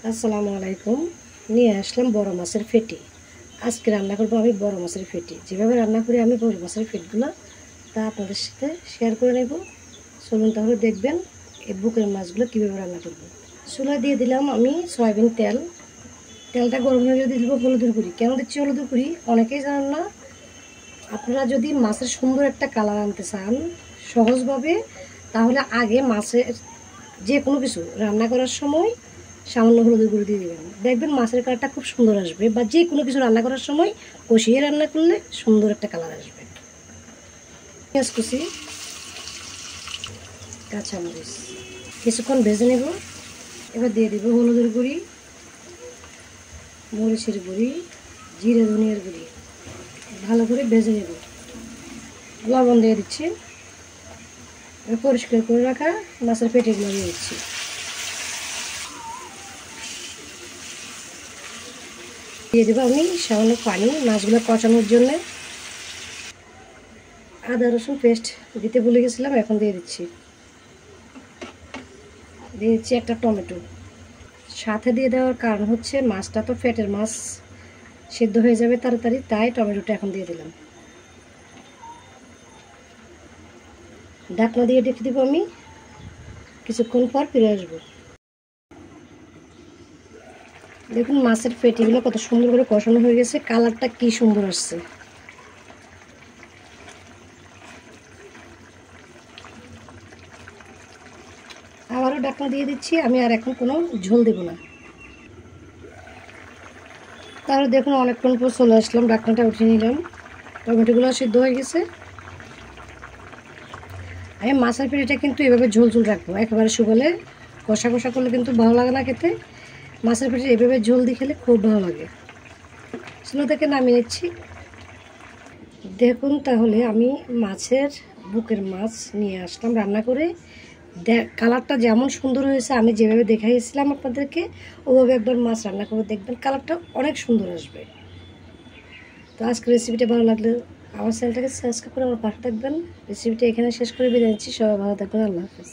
আসসালামু আলাইকুম। নিয়ে আসলাম বড় মাছের ফেটি। আজকে রান্না করবো আমি বড় মাছের ফেটি। যেভাবে রান্না করি আমি বড় মাছের ফেটগুলো তা আপনাদের সাথে শেয়ার করে নেব। চলুন তাহলে দেখবেন এই বুকের মাছগুলো কীভাবে রান্না করব। চুলা দিয়ে দিলাম আমি সয়াবিন তেল। তেলটা গরম হয়ে গেলে দিয়ে দেবো হলুদের গুঁড়ি। কেন দিচ্ছি হলুদের গুঁড়ি অনেকেই জানেন না। আপনারা যদি মাছের সুন্দর একটা কালার আনতে চান সহজভাবে, তাহলে আগে মাছের যে কোনো কিছু রান্না করার সময় সামান্য হলুদের গুঁড়ো দিয়ে দেবেন, দেখবেন মাছের কালারটা খুব সুন্দর আসবে। বা যে কোনো কিছু রান্না করার সময় কষিয়ে রান্না করলে সুন্দর একটা কালার আসবে। পেঁয়াজ কুচি, কাঁচামরিচ কিছুক্ষণ ভেজে নেব। এবার দিয়ে দেবো হলুদের গুঁড়ি, মরিচের গুঁড়ি, জিরে ধনিয়ার গুঁড়ি, ভালো করে ভেজে নেব। লবণ দিয়ে দিচ্ছি। পরিষ্কার করে রাখা মাছের পেটিগুলো দিয়ে দিচ্ছি। দিয়ে দেবো আমি সামান্য পানি মাছগুলো কষানোর জন্য। আদা রসুন পেস্ট দিতে ভুলে গেছিলাম, এখন দিয়ে দিচ্ছি। দিয়ে দিচ্ছি একটা টমেটো। সাথে দিয়ে দেওয়ার কারণ হচ্ছে মাছটা তো ফ্যাটের মাছ, সিদ্ধ হয়ে যাবে তাড়াতাড়ি, তাই টমেটোটা এখন দিয়ে দিলাম। ঢাকনা দিয়ে রেখে দেবো আমি, কিছুক্ষণ পর ফিরে আসবো। দেখুন মাছের পেটিগুলো কত সুন্দর করে কষানো হয়ে গেছে, কালারটা কি সুন্দর আসছে। আবারও ঢাকনা দিয়ে দিচ্ছি আমি, আর এখন কোনো ঝোল দেব না। তাহলে দেখুন অনেকক্ষণ পর চলে আসলাম, ঢাকনাটা উঠিয়ে নিলাম। টমেটোগুলো সিদ্ধ হয়ে গেছে। আমি মাছের পেটিটা কিন্তু এভাবে ঝোল ঝোল রাখবো, একেবারে শুকলে কষা কষা করলে কিন্তু ভালো লাগে না খেতে। মাছের পেটি এভাবে ঝোল দিয়ে খেলে খুব ভালো লাগে। চুলা থেকে নামিয়ে নিচ্ছি। দেখুন তাহলে আমি মাছের বুকের মাছ নিয়ে আসলাম রান্না করে। কালারটা যেমন সুন্দর হয়েছে, আমি যেভাবে দেখাইছিলাম আপনাদেরকে ওভাবে একবার মাছ রান্না করে দেখবেন, কালারটা অনেক সুন্দর আসবে। তো আজকে রেসিপিটা ভালো লাগলে আমার চ্যানেলটাকে সাবস্ক্রাইব করে আমার পাশে থাকবেন। রেসিপিটা এখানে শেষ করে বিদায় নিচ্ছি। সবাই ভালো থাকবেন। আল্লাহ হাফেজ।